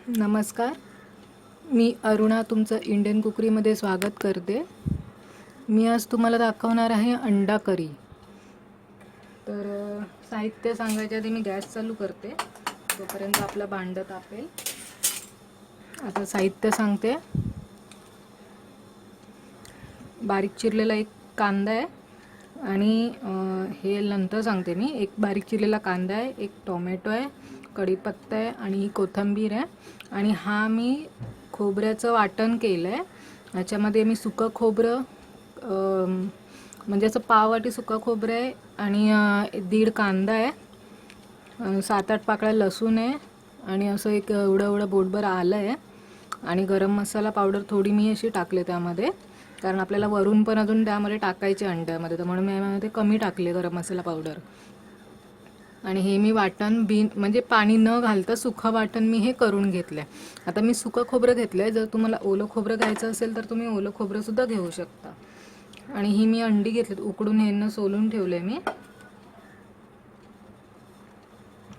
नमस्कार. मी अरुणा तुमचं इंडियन कुकरीमध्ये स्वागत करते. मी आज तुम्हाला दाखवणार आहे अंडा करी. तर साहित्य सांगायच्या आधी मी गॅस चालू करते, तोपर्यंत आपलं भांडं तापेल. आता साहित्य सांगते. बारीक चिरलेला एक कांदा आहे आणि हे नंतर सांगते मी. एक बारीक चिरलेला कांदा आहे, एक टोमॅटो आहे, कढीपत्ता आहे आणि ही कोथिंबीर आहे. आणि हा मी खोबऱ्याचं वाटण केलं आहे. ह्याच्यामध्ये मी सुकं खोबरं म्हणजे असं पाववाटी सुकं खोबरं आहे आणि 1.5 कांदा आहे, 7-8 पाकळ्या लसूण आहे आणि असं एक एवढं बोटभर आलं आहे. आणि गरम मसाला पावडर थोडी मी अशी टाकले त्यामध्ये, कारण आपल्याला वरून पण अजून त्यामध्ये टाकायचे अंड्यामध्ये, तर म्हणून मी यामध्ये कमी टाकले गरम मसाला पावडर. आणि हे मी वाटण म्हणजे पाणी न घालता सुखं वाटण मी हे करून घेतलं आहे. आता मी सुकं खोबरं घेतलं आहे. जर तुम्हाला ओलं खोबरं घ्यायचं असेल तर तुम्ही ओलं खोबरंसुद्धा घेऊ शकता. आणि ही मी अंडी घेतलीत, उकडून ह्यांना सोलून ठेवले मी.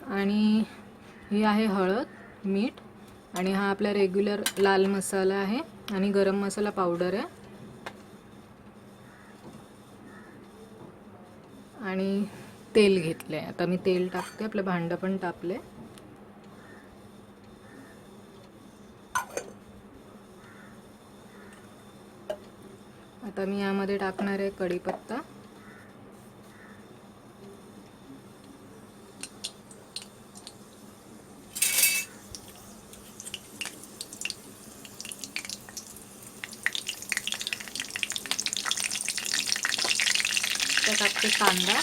आणि ही आहे हळद, मीठ आणि हा आपला रेग्युलर लाल मसाला आहे आणि गरम मसाला पावडर आहे. आणि तेल घेतलं आहे. आता मी तेल टाकते. आपलं भांडं पण तापले. आता मी यामध्ये टाकणार आहे कढीपत्ता, त्या टाकते कांदा,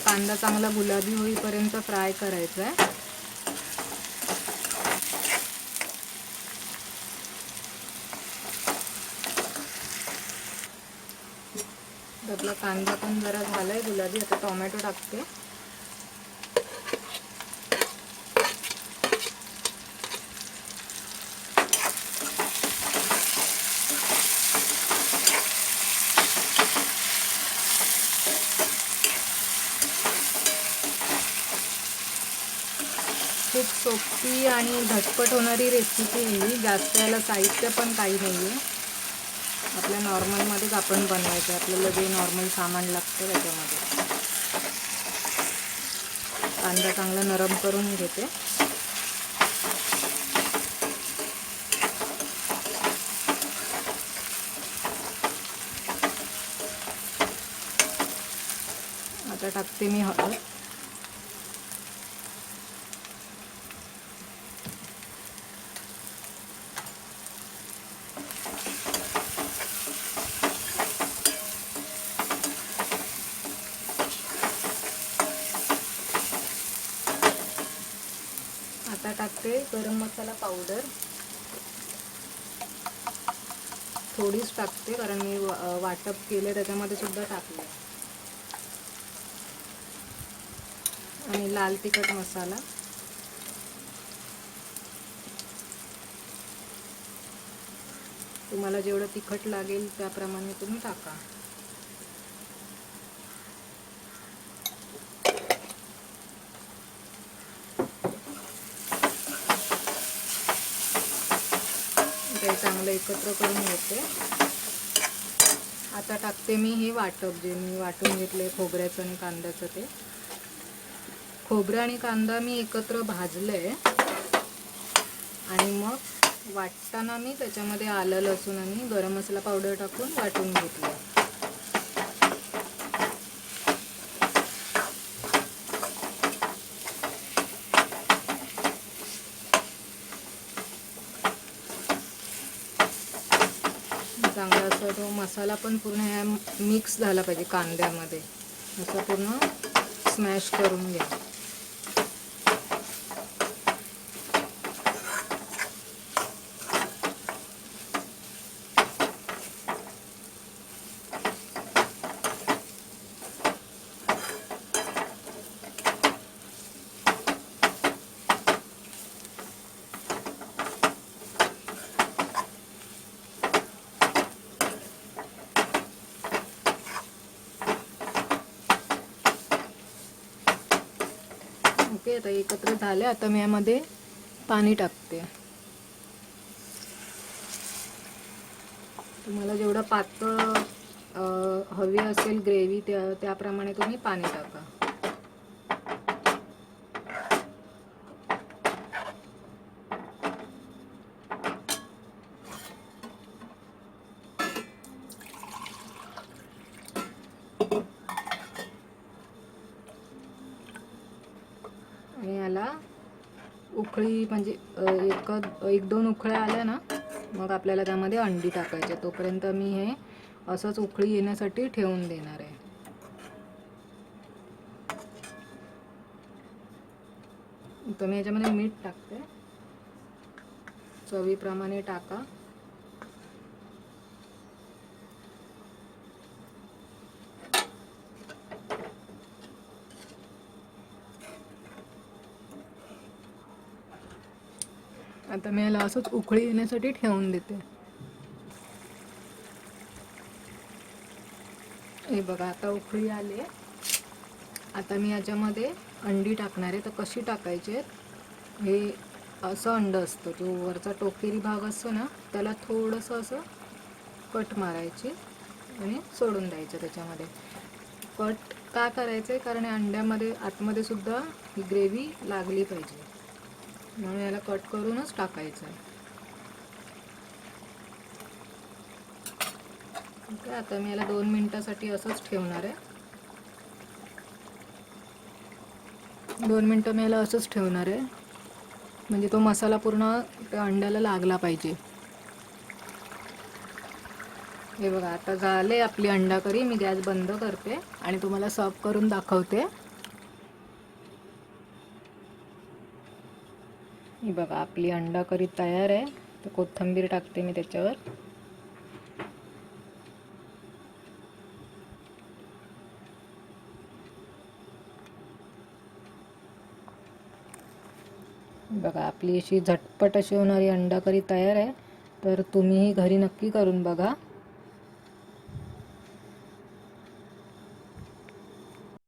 कांदा चांगला गुलाबी होईपर्यंत फ्राय करायचा आहे. आपला कांदा पण जरा झालाय गुलाबी. आता टोमॅटो टाकते. खूप सोपी आणि झटपट होणारी रेसिपी ही. जास्त याला साहित्य पण काही नाही आहे. आपल्या नॉर्मलमध्येच आपण बनवायचं. आपल्याला जे नॉर्मल सामान लागतं त्याच्यामध्ये. कांदा चांगला नरम करून घेते. आता टाकते मी हळद, आता टाकते गरम मसाला पावडर. थोडीच टाकते कारण मी वाटप केले त्याच्यामध्ये सुद्धा टाकले. आणि लाल तिखट मसाला, तुम्हाला जेवढं तिखट लागेल त्याप्रमाणे तुम्ही टाका. ते चांगलं एकत्र करून घेते. आता टाकते मी हे वाटप जे मी वाटून घेतले खोबऱ्याचं आणि कांद्याचं. ते खोबरं आणि कांदा मी एकत्र भाजले आणि मग वाटताना मी त्याच्यामध्ये आलं, लसूण आणि गरम मसाला पावडर टाकून वाटून घेतलं. चांगला असं तो मसाला पण पूर्ण ह्या मिक्स झाला पाहिजे कांद्यामध्ये. असं पूर्ण स्मॅश करून घ्या. ओके, आता एकत्र झाले. आता मी यामध्ये पाणी टाकते. तुम्हाला जेवढं पातळ हवी असेल ग्रेव्ही त्याप्रमाणे तुम्ही पाणी टाका. आणि याला उकळी म्हणजे एक दोन उकळ्या आल्या ना, मग आपल्याला त्यामध्ये अंडी टाकायचे. तोपर्यंत मी हे असंच उकळी येण्यासाठी ठेवून देणार आहे. तर मी याच्यामध्ये मीठ टाकते, चवीप्रमाणे टाका. आता मी याला असंच उकळी येण्यासाठी ठेवून देते. हे बघा, आता उकळी आली. आता मी याच्यामध्ये अंडी टाकणार आहे. तर कशी टाकायची? हे असं अंड असतं, जो वरचा टोकेरी भाग असतो ना, त्याला थोडंसं असं कट मारायची आणि सोडून द्यायचं त्याच्यामध्ये. कट का करायचं आहे? कारण अंड्यामध्ये आतमध्ये सुद्धा ही ग्रेव्ही लागली पाहिजे, म्हणून याला कट करूनच टाकायचं आहे. ओके, आता मी याला 2 मिनिटासाठी असंच ठेवणार आहे. 2 मिनटं मी याला असंच ठेवणार आहे, म्हणजे तो मसाला पूर्ण त्या अंड्याला लागला पाहिजे. हे बघा, आता झाले आपली अंडा करी. मी गॅस बंद करते आणि तुम्हाला सर्व करून दाखवते. हे बघा, आपली अंडा करी तयार आहे. तर कोथिंबीर टाकते मी त्याच्यावर. बघा, आपली अशी झटपट अशी होणारी अंडा करी तयार आहे. तर तुम्हीही घरी नक्की करून बघा.